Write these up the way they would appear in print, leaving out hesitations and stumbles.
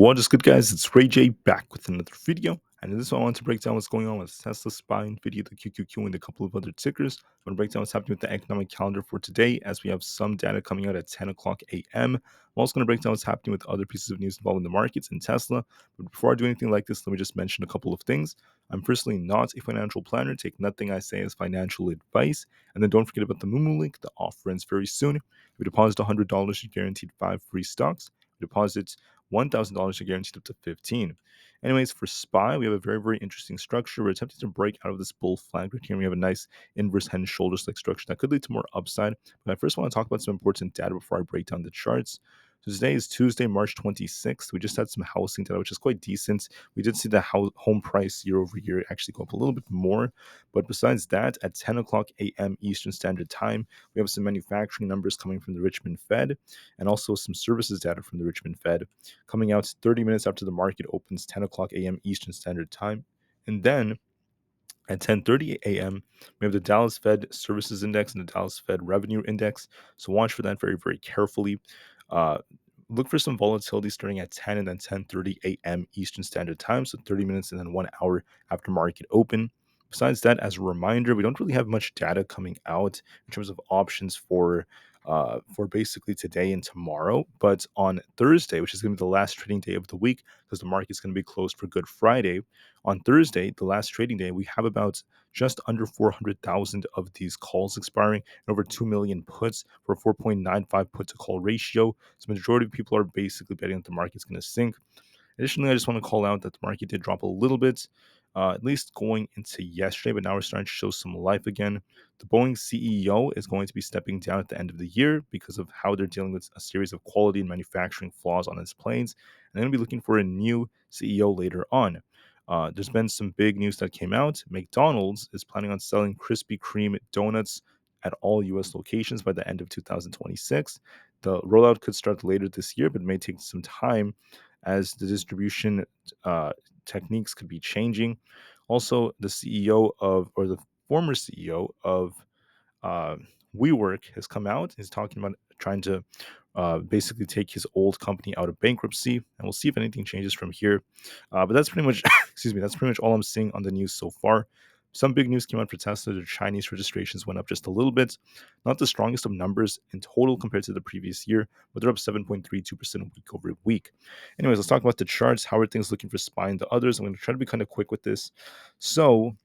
What is good, guys? It's Rey-Jay back with another video. And in this one, I want to break down what's going on with Tesla, SPY, Nvidia, the QQQ, and a couple of other tickers. I'm going to break down what's happening with the economic calendar for today, as we have some data coming out at 10 o'clock a.m. I'm also going to break down what's happening with other pieces of news involving the markets and Tesla. But before I do anything like this, let me just mention a couple of things. I'm personally not a financial planner. Take nothing I say as financial advice. And then don't forget about the Moomoo link. The offer ends very soon. If you deposit $100, you're guaranteed 5 free stocks. Deposit $1,000 are guaranteed up to 15. Anyways, for SPY, we have a very, very interesting structure. We're attempting to break out of this bull flag right here. We have a nice inverse head and shoulders like structure that could lead to more upside. But I first want to talk about some important data before I break down the charts. So today is Tuesday, March 26th. We just had some housing data, which is quite decent. We did see the home price year over year actually go up a little bit more. But besides that, at 10 o'clock a.m. Eastern Standard Time, we have some manufacturing numbers coming from the Richmond Fed and also some services data from the Richmond Fed coming out 30 minutes after the market opens, 10 o'clock a.m. Eastern Standard Time. And then at 10:30 a.m., we have the Dallas Fed Services Index and the Dallas Fed Revenue Index. So watch for that very, very carefully. Uh, Look for some volatility starting at 10 and then 10:30 a.m. Eastern Standard Time, so 30 minutes and then 1 hour after market open. Besides that, as a reminder, we don't really have much data coming out in terms of options for basically today and tomorrow. But on Thursday, which is going to be the last trading day of the week, because the market's going to be closed for Good Friday, on Thursday, the last trading day, we have about just under 400,000 of these calls expiring and over 2 million puts for a 4.95 put to call ratio. So the majority of people are basically betting that the market's going to sink. Additionally, I just want to call out that the market did drop a little bit, at least going into yesterday, but now we're starting to show some life again. The Boeing CEO is going to be stepping down at the end of the year because of how they're dealing with a series of quality and manufacturing flaws on its planes. And they're going to be looking for a new CEO later on. There's been some big news that came out. McDonald's is planning on selling Krispy Kreme donuts at all U.S. locations by the end of 2026. The rollout could start later this year, but it may take some time as the distribution techniques could be changing. Also, the CEO of, or the former CEO of uh, WeWork has come out. He's talking about trying to basically take his old company out of bankruptcy, and we'll see if anything changes from here. But that's pretty much, excuse me, that's pretty much all I'm seeing on the news so far. Some big news came out for Tesla. The Chinese registrations went up just a little bit. Not the strongest of numbers in total compared to the previous year, but they're up 7.32% week over week. Anyways, let's talk about the charts. How are things looking for SPY and the others? I'm going to try to be kind of quick with this. So,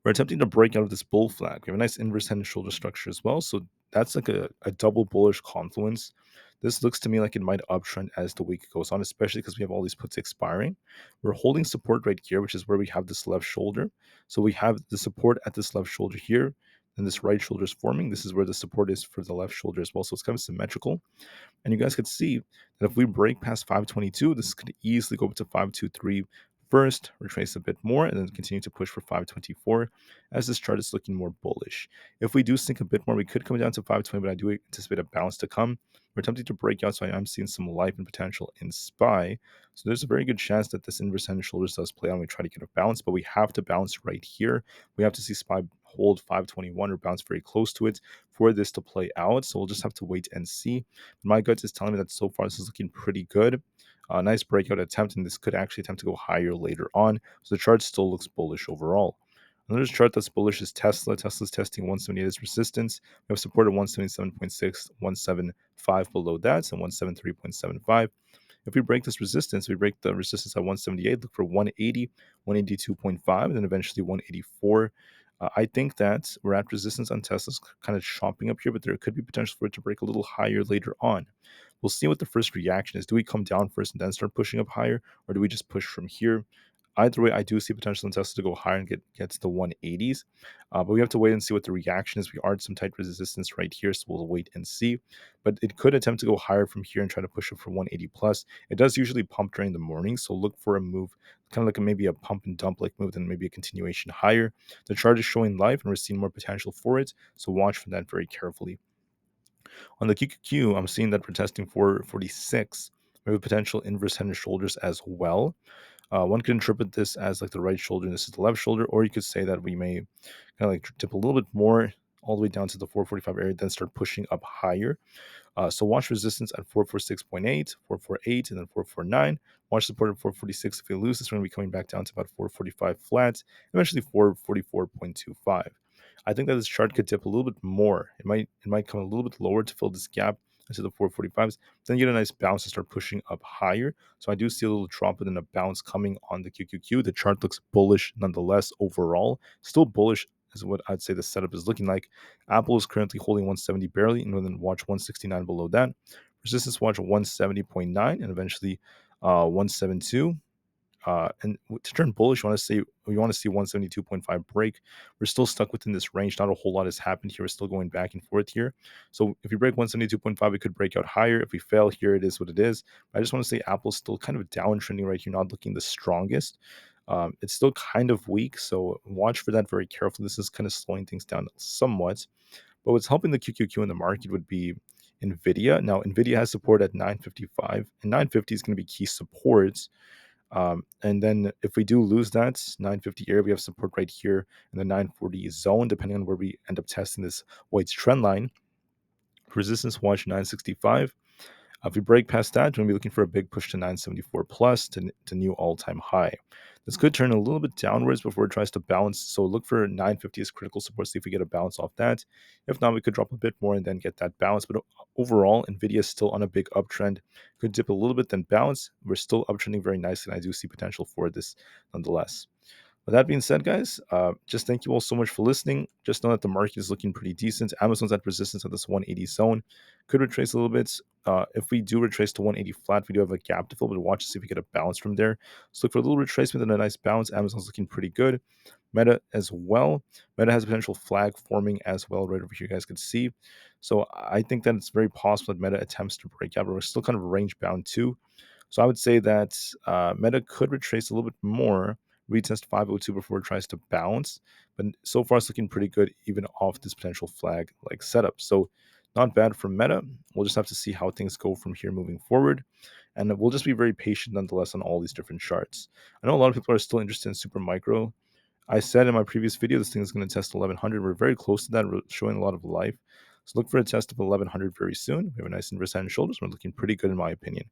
we're attempting to break out of this bull flag. We have a nice inverse head and shoulder structure as well. So that's like a double bullish confluence. This looks to me like it might uptrend as the week goes on, especially because we have all these puts expiring. We're holding support right here, which is where we have this left shoulder. So we have the support at this left shoulder here, and this right shoulder is forming. This is where the support is for the left shoulder as well. So it's kind of symmetrical. And you guys could see that if we break past 522, this could easily go up to 523 first, retrace a bit more, and then continue to push for 524 as this chart is looking more bullish. If we do sink a bit more, we could come down to 520, but I do anticipate a bounce to come. We're attempting to break out, so I am seeing some life and potential in SPY. So there's a very good chance that this inverse head and shoulders does play out and we try to get a bounce, but we have to bounce right here. We have to see SPY hold 521 or bounce very close to it for this to play out. So we'll just have to wait and see. My gut is telling me that so far this is looking pretty good. Nice breakout attempt, and this could actually attempt to go higher later on. So the chart still looks bullish overall. Another chart that's bullish is Tesla. Tesla's testing 178 as resistance. We have support at 177.6, 175 below that, and 173.75. If we break this resistance, we break the resistance at 178, look for 180, 182.5, and then eventually 184. I think that we're at resistance on Tesla's kind of chopping up here, but there could be potential for it to break a little higher later on. We'll see what the first reaction is. Do we come down first and then start pushing up higher, or do we just push from here? Either way, I do see potential in Tesla to go higher and get to the 180s. But we have to wait and see what the reaction is. We are at some tight resistance right here, so we'll wait and see. But it could attempt to go higher from here and try to push up for 180 plus. It does usually pump during the morning, so look for a move, kind of like maybe a pump and dump like move, then maybe a continuation higher. The chart is showing life, and we're seeing more potential for it, so watch for that very carefully. On the QQQ, I'm seeing that we're testing 446. We have a potential inverse head and shoulders as well. One could interpret this as like the right shoulder and this is the left shoulder, or you could say that we may kind of like dip a little bit more all the way down to the 445 area, then start pushing up higher. So watch resistance at 446.8, 448, and then 449. Watch support at 446. If we lose this, we're going to be coming back down to about 445 flat, eventually 444.25. I think that this chart could dip a little bit more. It might come a little bit lower to fill this gap into the 445s, then get a nice bounce and start pushing up higher. So I do see a little drop and then a bounce coming on the QQQ. The chart looks bullish nonetheless overall. Still bullish is what I'd say the setup is looking like. Apple is currently holding 170 barely, and then watch 169 below that. Resistance watch 170.9 and eventually 172. And to turn bullish, we want to see 172.5 break. We're still stuck within this range. Not a whole lot has happened here. We're still going back and forth here. So if we break 172.5, we could break out higher. If we fail here, it is what it is. I just want to say Apple's still kind of downtrending right here, not looking the strongest. It's still kind of weak, so watch for that very carefully. This is kind of slowing things down somewhat. But what's helping the QQQ in the market would be Nvidia. Now, Nvidia has support at 955, and 950 is going to be key supports. And then if we do lose that 950 area, we have support right here in the 940 zone, depending on where we end up testing this White's trend line. Resistance watch 965. If we break past that, we're going to be looking for a big push to 974 plus to new all-time high. This could turn a little bit downwards before it tries to bounce. So look for 950 as critical support. See if we get a bounce off that. If not, we could drop a bit more and then get that bounce. But overall, Nvidia is still on a big uptrend. Could dip a little bit, then bounce. We're still uptrending very nicely, and I do see potential for this nonetheless. With that being said, guys, just thank you all so much for listening. Just know that the market is looking pretty decent. Amazon's at resistance at this 180 zone. Could retrace a little bit. If we do retrace to 180 flat, we do have a gap to fill, but watch to see if we get a bounce from there. So look for a little retracement and a nice bounce. Amazon's looking pretty good. Meta as well. Meta has a potential flag forming as well right over here, you guys can see. So I think that it's very possible that Meta attempts to break out, but we're still kind of range bound too. So I would say that Meta could retrace a little bit more, retest 502 before it tries to bounce. But so far, it's looking pretty good, even off this potential flag like setup. So not bad from Meta. We'll just have to see how things go from here moving forward. And we'll just be very patient nonetheless on all these different charts. I know a lot of people are still interested in super micro. I said in my previous video, this thing is going to test 1100. We're very close to that. We're showing a lot of life. So look for a test of 1100 very soon. We have a nice inverse head and shoulders. We're looking pretty good in my opinion.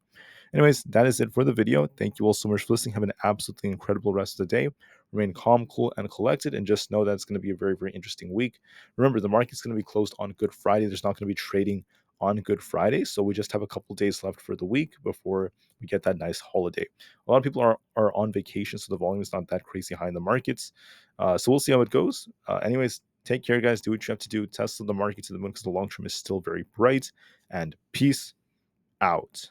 Anyways, that is it for the video. Thank you all so much for listening. Have an absolutely incredible rest of the day. Remain calm, cool, and collected, and just know that it's going to be a very, very interesting week. Remember, the market's going to be closed on Good Friday. There's not going to be trading on Good Friday, so we just have a couple days left for the week before we get that nice holiday. A lot of people are on vacation, so the volume is not that crazy high in the markets. So we'll see how it goes. Anyways, take care, guys. Do what you have to do. Tesla the market to the moon because the long term is still very bright. And peace out.